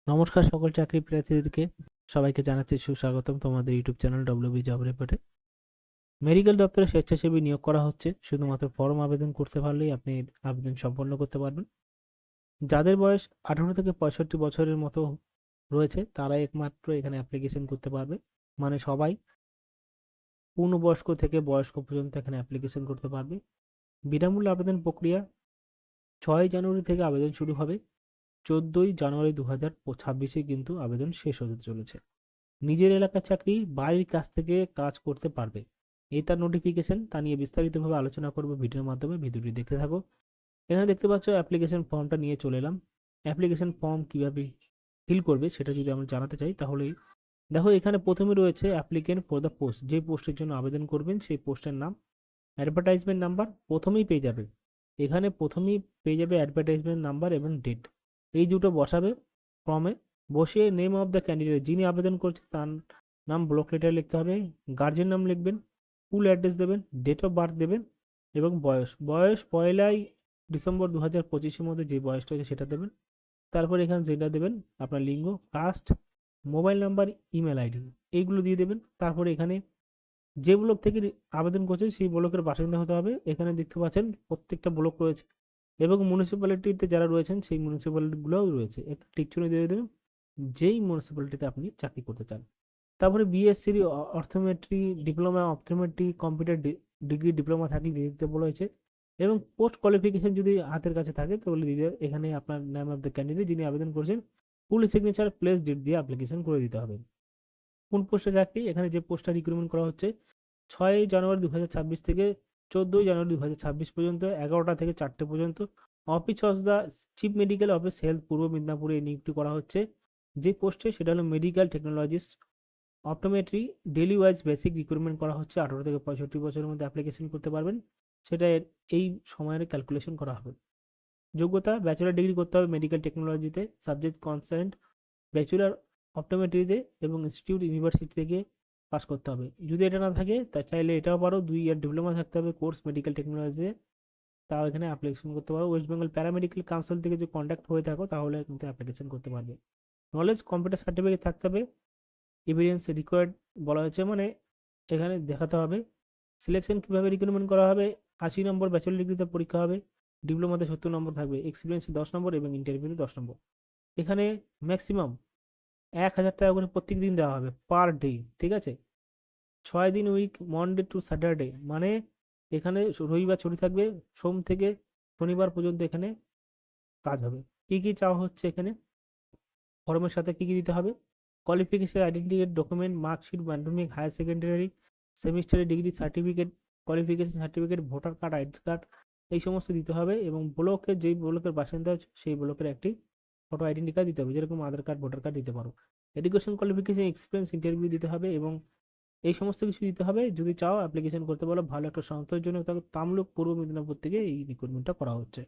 নমস্কার সকল চাকরি প্রার্থীদেরকে সবাইকে জানাচ্ছি সুস্বাগতম তোমাদের ইউটিউব চ্যানেল ডব্লিউবি জব রিপোর্টে। মেডিকেল দপ্তরে স্বেচ্ছাসেবী নিয়োগ করা হচ্ছে। শুধুমাত্র ফর্ম আবেদন করতে পারলেই আপনি আবেদন সম্পন্ন করতে পারবেন। যাদের বয়স 18 থেকে 65 বছরের মতো রয়েছে তারাই একমাত্র এখানে অ্যাপ্লিকেশন করতে পারবে। মানে সবাই পূর্ণবয়স্ক থেকে বয়স্ক পর্যন্ত এখানে অ্যাপ্লিকেশন করতে পারবে। বিনামূল্যে আবেদন প্রক্রিয়া 6 জানুয়ারি থেকে আবেদন শুরু হবে। 14 জানুয়ারি 2026 কিন্তু আবেদন শেষ হতে চলেছে। নিজের এলাকার চাকরি বাড়ির কাছ থেকে কাজ করতে পারবে, এই তার নোটিফিকেশন। তা নিয়ে বিস্তারিতভাবে আলোচনা করবো ভিডিওর মাধ্যমে। ভিডিওটি দেখতে থাকো। এখানে দেখতে পাচ্ছ অ্যাপ্লিকেশন ফর্মটা নিয়ে চলে এলাম। অ্যাপ্লিকেশন ফর্ম কিভাবে ফিল করবে সেটা যদি আমরা জানাতে চাই তাহলেই দেখো, এখানে প্রথমে রয়েছে অ্যাপ্লিকেন্ট ফর দ্য পোস্ট। যে পোস্টের জন্য আবেদন করবেন সেই পোস্টের নাম, অ্যাডভার্টাইজমেন্ট নাম্বার প্রথমেই পেয়ে যাবে। এখানে প্রথমেই পেয়ে যাবে অ্যাডভার্টাইজমেন্ট নাম্বার এবং ডেট, এই দুটো বসাবে ফর্মে। বসিয়ে নেম অফ দ্য ক্যান্ডিডেট, যিনি আবেদন করছে তার নাম ব্লক লেটার লিখতে হবে, গার্জেন নাম লিখবেন, ফুল অ্যাড্রেস দেবেন, ডেট অফ বার্থ দেবেন এবং বয়স 1 ডিসেম্বর 2025-এর মধ্যে যে বয়সটা আছে সেটা দেবেন। তারপর এখানে যেটা দেবেন আপনার লিঙ্গ, caste, mobile number, email ID, এইগুলো দিয়ে দেবেন। তারপরে এখানে যে ব্লক থেকে আবেদন করছেন সেই ব্লকের বাসিন্দা হতে হবে। এখানে দেখতে পাচ্ছেন প্রত্যেকটা ব্লক রয়েছে এবং মিউনিসিপ্যালিটিতে যারা রয়েছেন সেই মিউনিসিপ্যালিটিগুলোও রয়েছে। একটা টিকচিহ্ন দিয়ে দেবেন যেই মিউনিসিপ্যালিটিতে আপনি চাকরি করতে চান। তারপরে BSc optometry diploma, optometry computer degree diploma থাকলে দিয়ে দিতে বলা হয়েছে এবং পোস্ট কোয়ালিফিকেশন যদি হাতের কাছে থাকে তাহলে দিয়ে এখানে আপনার নেম অফ দ্য ক্যান্ডিডেট যিনি আবেদন করছেন ফুল সিগনেচার প্লেস ডেট দিয়ে অ্যাপ্লিকেশন করে দিতে হবে। কোন পোস্টে চাকরি, এখানে যে পোস্টটা রিক্রুটমেন্ট করা হচ্ছে 6 জানুয়ারি 2026 থেকে 14 জানুয়ারি 2026 পর্যন্ত 11টা থেকে 4টে পর্যন্ত office of the chief medical office health পূর্ব মেদিনীপুরে নিযুক্তি করা হচ্ছে। যে পোস্টে সেটা হলো medical technologist optometry. Daily wise basic recruitment করা হচ্ছে। 18 থেকে 65 বছরের মধ্যে অ্যাপ্লিকেশন করতে পারবেন, সেটা এই সময়ের ক্যালকুলেশন করা হবে। যোগ্যতা ব্যাচেলার ডিগ্রি করতে হবে মেডিকেল টেকনোলজিতে, সাবজেক্ট কনসার্ন ব্যাচেলার অপটোমেট্রিতে এবং ইনস্টিটিউট ইউনিভার্সিটি থেকে পাস করতে হবে। যদি এটা না থাকে তা চাইলে এটাও পারো, 2 ইয়ার ডিপ্লোমা থাকতে হবে কোর্স মেডিকেল টেকনোলজিতে, তাও এখানে অ্যাপ্লিকেশন করতে পারো। ওয়েস্ট বেঙ্গল প্যারামেডিক্যাল কাউন্সিল থেকে যদি কন্ট্যাক্ট হয়ে থাকো তাহলে কিন্তু অ্যাপ্লিকেশন করতে পারবে। নলেজ কম্পিউটার সার্টিফিকেট থাকতে হবে। এভিডেন্স রিকোয়ার্ড বলা হয়েছে, মানে এখানে দেখাতে হবে। সিলেকশন কীভাবে রিক্রুটমেন্ট করা হবে, 80 নম্বর ব্যাচেলার ডিগ্রিতে পরীক্ষা হবে, ডিপ্লোমাতে 70 নম্বর থাকবে, এক্সপিরিয়েন্স 10 নম্বর এবং ইন্টারভিউতে 10 নম্বর। এখানে ম্যাক্সিমাম 1,000 টাকা করে প্রত্যেক দিন দেওয়া হবে পার ডে, ঠিক আছে। 6 দিন উইক, মনডে টু স্যাটারডে, মানে এখানে রবিবার ছুটি থাকবে, সোম থেকে শনিবার পর্যন্ত এখানে কাজ হবে। কি কি চাওয়া হচ্ছে এখানে, ফর্মের সাথে কি কি দিতে হবে, কোয়ালিফিকেশন আইডেন্টিটি ডকুমেন্ট, মার্কশিট, মাধ্যমিক, হায়ার সেকেন্ডারি, সেমিস্টারের degree certificate, qualification certificate, voter card, ID card, এই সমস্ত দিতে হবে। এবং ব্লকের যেই ব্লকের বাসিন্দা সেই ব্লকের একটি ফটো আইডেন্টি কার্ড দিতে হবে, যেরকম আধার কার্ড, ভোটার কার্ড দিতে পারো। এডুকেশন কোয়ালিফিকেশন, এক্সপিরিয়েন্স, ইন্টারভিউ দিতে হবে এবং এই সমস্ত কিছু দিতে হবে। যদি চাও অ্যাপ্লিকেশন করতে বলো ভালো একটা সংস্থার জন্য, তাহলে তামলুক পূর্ব মেদিনীপুর থেকে এই রিক্রুটমেন্টটা করা হচ্ছে।